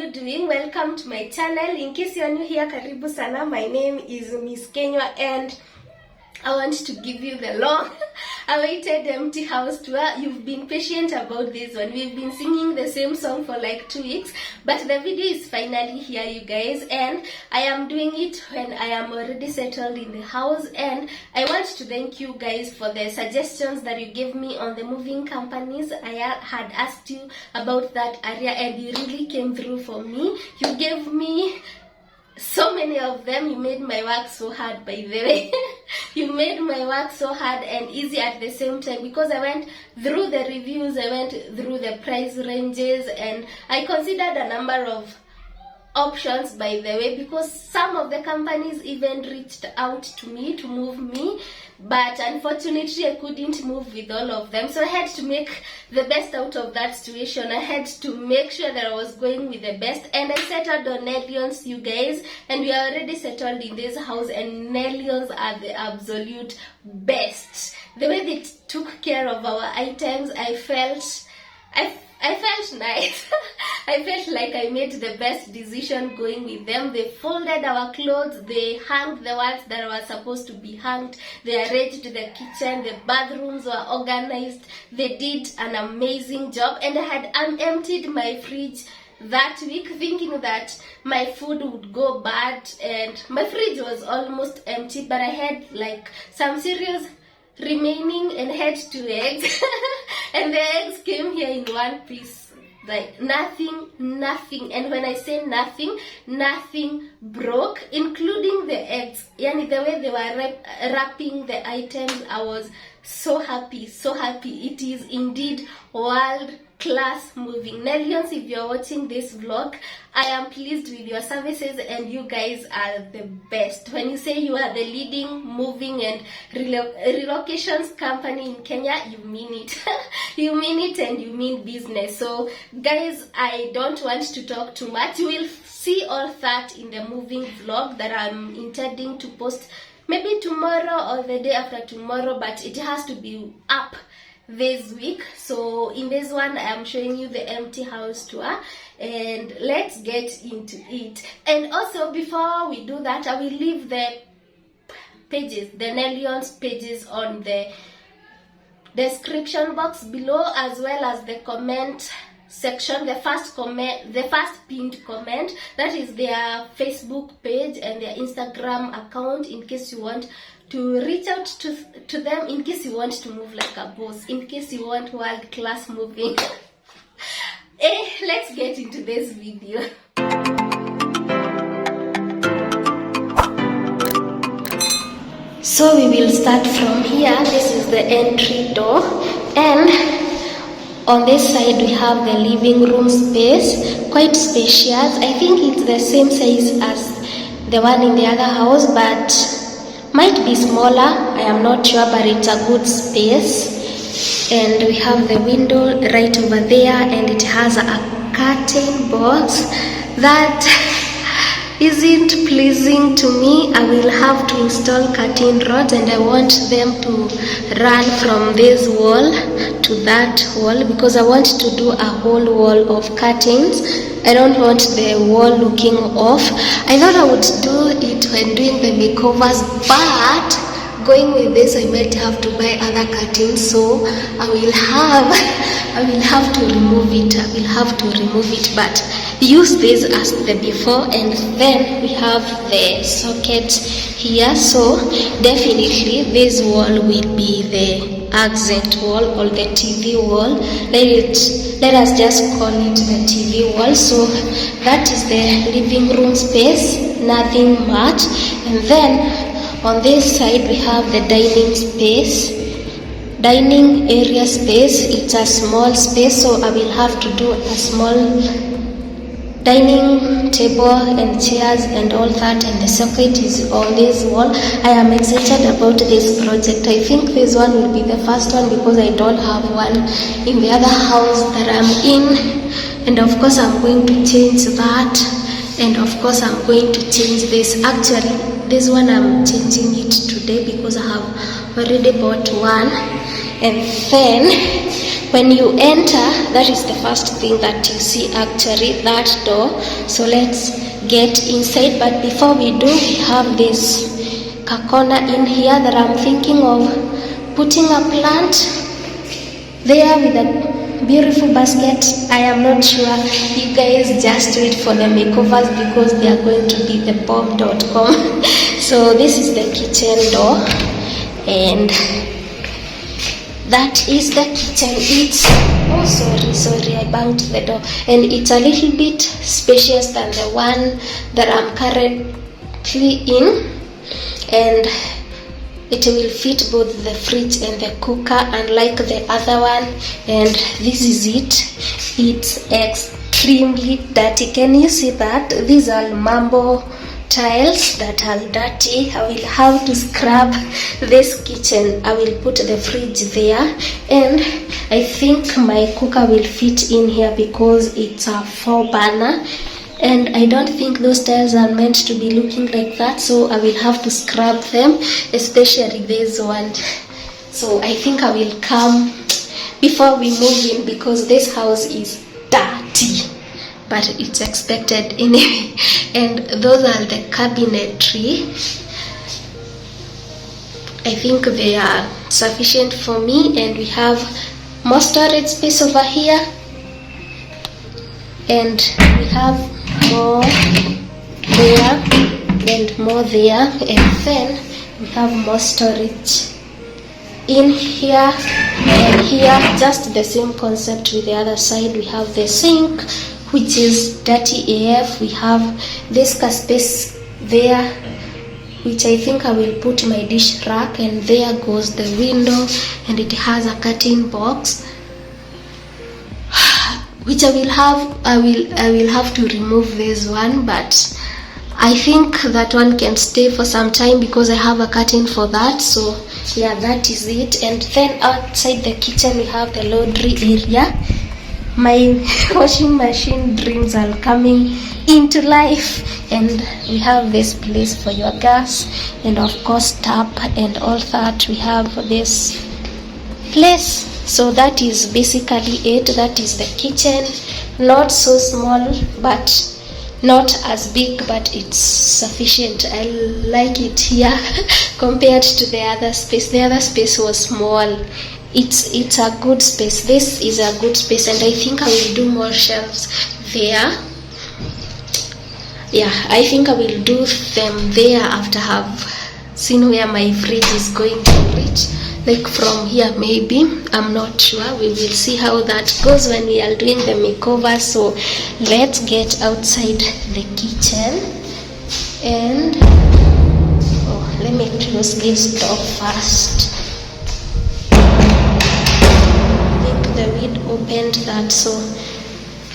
you doing? Welcome to my channel. In case you are new here, karibu sana. My name is Miss Kenya and I want to give you the long awaited empty house tour. You've been patient about this one. We've been singing the same song for like 2 weeks, but the video is finally here, you guys, and I am doing it when I am already settled in the house. And I want to thank you guys for the suggestions that you gave me on the moving companies. I had asked you about that area and you really came through for me. You gave me so many of them. You made my work so hard, by the way. You made my work so hard and easy at the same time, because I went through the reviews, I went through the price ranges, and I considered a number of options, by the way, because some of the companies even reached out to me to move me, but unfortunately I couldn't move with all of them. So I had to make the best out of that situation. I had to make sure that I was going with the best, and I settled on Nellions, you guys, and we are already settled in this house, and Nellions are the absolute best. The way they took care of our items, I felt nice. I felt like I made the best decision going with them. They folded our clothes, they hung the ones that were supposed to be hung, they arranged the kitchen, the bathrooms were organized. They did an amazing job, and I had emptied my fridge that week thinking that my food would go bad, and my fridge was almost empty, but I had like some serious remaining and had 2 eggs and the eggs came here in one piece, like nothing, and when I say nothing broke, including the eggs. Yani the way they were wrapping the items, I was so happy. It is indeed world class moving. Nellions, if you're watching this vlog, I am pleased with your services and you guys are the best. When you say you are the leading moving and relocations company in Kenya, you mean it. You mean it and you mean business. So guys, I don't want to talk too much. You will see all that in the moving vlog that I'm intending to post maybe tomorrow or the day after tomorrow, but it has to be up this week. So in this one I am showing you the empty house tour, and let's get into it. And also, before we do that, I will leave the pages, the Nellions pages, on the description box below, as well as the comment section. The first pinned comment, that is their Facebook page and their Instagram account, in case you want to reach out to them, in case you want to move like a boss, in case you want world-class moving. Let's get into this video. So we will start from here. This is the entry door, and on this side we have the living room space, quite spacious. I think it's the same size as the one in the other house, but might be smaller, I am not sure, but it's a good space. And we have the window right over there, and it has a curtain box that isn't pleasing to me. I will have to install curtain rods, and I want them to run from this wall to that wall, because I want to do a whole wall of curtains. I don't want the wall looking off. I thought I would do it when doing the makeovers, but going with this I might have to buy other curtains, so I will have to remove it. But use this as the before, and then we have the socket here. So definitely this wall will be the accent wall or the TV wall. Let us just call it the TV wall. So that is the living room space, nothing much. And then on this side we have the dining area space. It's a small space, so I will have to do a small dining table and chairs and all that, and the socket is on this wall. I am excited about this project. I think this one will be the first one, because I don't have one in the other house that I'm in, and of course I'm going to change that, and of course I'm going to change this. Actually, this one I'm changing it today because I have already bought one. And then When you enter, that is the first thing that you see, actually, that door. So let's get inside, but before we do, we have this corner in here that I'm thinking of putting a plant there with a beautiful basket. I am not sure. You guys just wait for the makeovers because they are going to be the bomb.com. So this is the kitchen door, and that is the kitchen. It's sorry, I banged the door, and it's a little bit spacious than the one that I'm currently in, and it will fit both the fridge and the cooker, unlike the other one. And this is it. It's extremely dirty. Can you see that? These are marble tiles that are dirty. I will have to scrub this kitchen. I will put the fridge there, and I think my cooker will fit in here because it's a 4-burner, and I don't think those tiles are meant to be looking like that, so I will have to scrub them, especially this one. So I think I will come before we move in because this house is dirty, but it's expected anyway. And those are the cabinetry. I think they are sufficient for me, and we have more storage space over here, and we have more there and more there, and then we have more storage in here and here. Just the same concept with the other side. We have the sink, which is dirty AF. We have this space there, which I think I will put my dish rack, and there goes the window, and it has a curtain box, which I will have to remove this one, but I think that one can stay for some time because I have a curtain for that. So yeah, that is it. And then outside the kitchen we have the laundry area. My washing machine dreams are coming into life, and we have this place for your gas, and of course tap and all that. We have this place. So that is basically it. That is the kitchen. Not so small, but not as big, but it's sufficient. I like it here compared to the other space. The other space was small. It's a good space. This is a good space, and I think I will do more shelves there. Yeah, I think I will do them there after I have seen where my fridge is going to reach. Like from here maybe, I'm not sure. We will see how that goes when we are doing the makeover. So let's get outside the kitchen, and let me close this door first. I think the wind opened that, so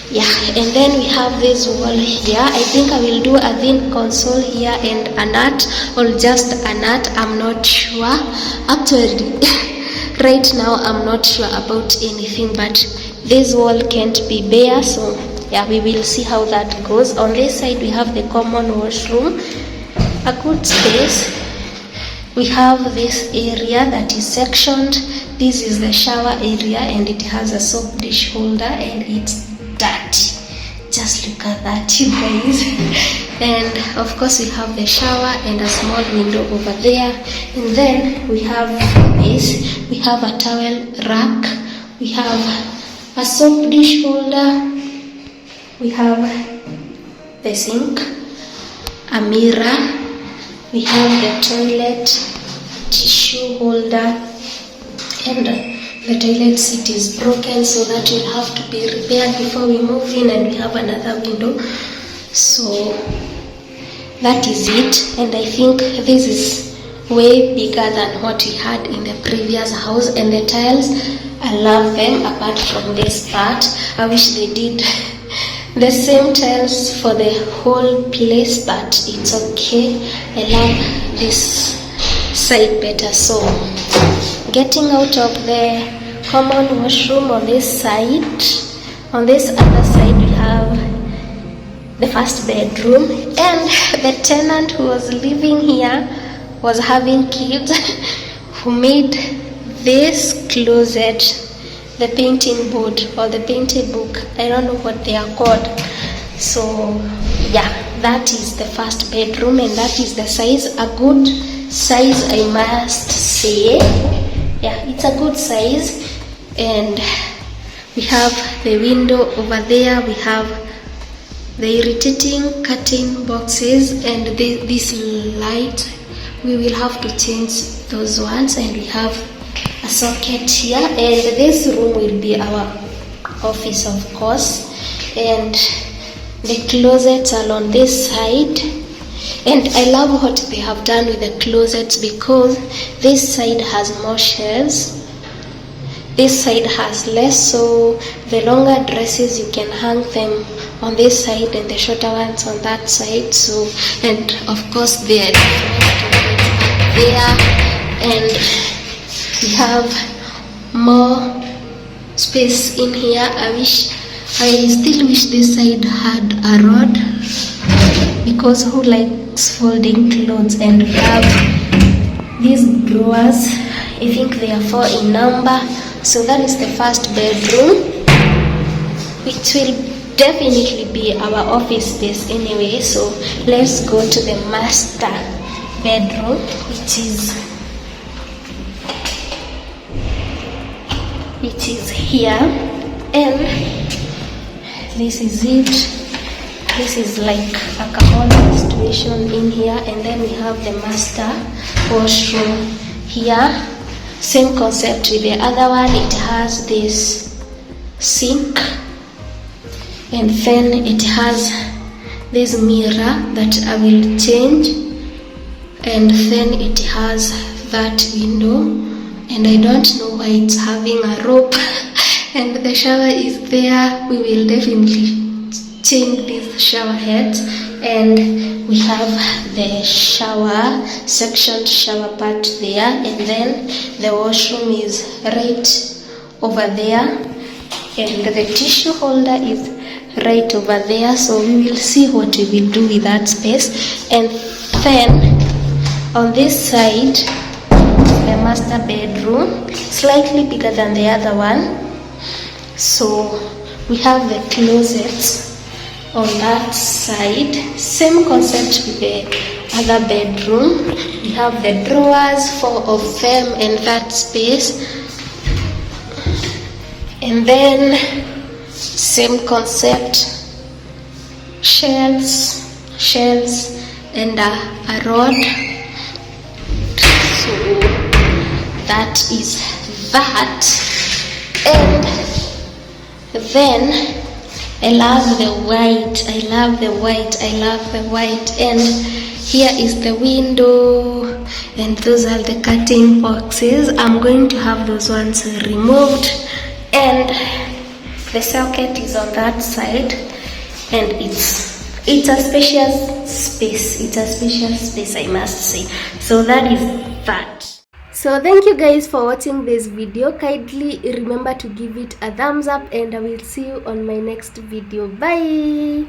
yeah. And then we have this wall here. I think I will do a thin console here and a nut, or just a nut. I'm not sure actually. Right now I'm not sure about anything, but this wall can't be bare. So yeah, we will see how that goes. On this side we have the common washroom, a good space. We have this area that is sectioned. This is the shower area, and it has a soap dish holder, and it's dirty. Just look at that, you guys. And of course we have the shower and a small window over there. And then we have this. We have a towel rack. We have a soap dish holder. We have the sink, a mirror. We have the toilet tissue holder, and the toilet seat is broken, so that will have to be repaired before we move in. And we have another window. So that is it, and I think this is way bigger than what we had in the previous house. And the tiles, I love them. Apart from this part, I wish they did the same tiles for the whole place, but it's okay. I love this side better. So getting out of the common washroom on this side, on this other side we have the first bedroom, and the tenant who was living here was having kids, who made this closet the painting board or the painting book. I don't know what they are called. So yeah, that is the first bedroom, and that is the size. A good size, I must say. Yeah, it's a good size. And we have the window over there. We have the irritating curtain boxes, and this light, we will have to change those ones. And we have a socket here, and this room will be our office, of course. And the closets are on this side, and I love what they have done with the closets, because this side has more shelves, this side has less. So the longer dresses, you can hang them on this side and the shorter ones on that side. So, and of course there, and we have more space in here. I still wish this side had a rod, because who likes folding clothes? And we have these drawers. I think they are 4 in number. So that is the first bedroom, which will definitely be our office space anyway. So let's go to the master bedroom, which is here. And this is it. This is like a cabinet situation in here. And then we have the master washroom here. Same concept with the other one. It has this sink, and then it has this mirror that I will change, and then it has that window, and I don't know why it's having a rope. And the shower is there. We will definitely change these shower heads. And we have the shower section, shower part there, and then the washroom is right over there, and the tissue holder is right over there. So we will see what we will do with that space. And then on this side, the master bedroom, slightly bigger than the other one. So we have the closets on that side, same concept with the other bedroom. We have the drawers, 4 of them, and that space. And then same concept, shelves, and a rod. So that is that. And then I love the white. And here is the window, and those are the curtain boxes. I'm going to have those ones removed, and the socket is on that side, and it's a spacious space, I must say. So that is that. So thank you guys for watching this video. Kindly remember to give it a thumbs up, and I will see you on my next video. Bye.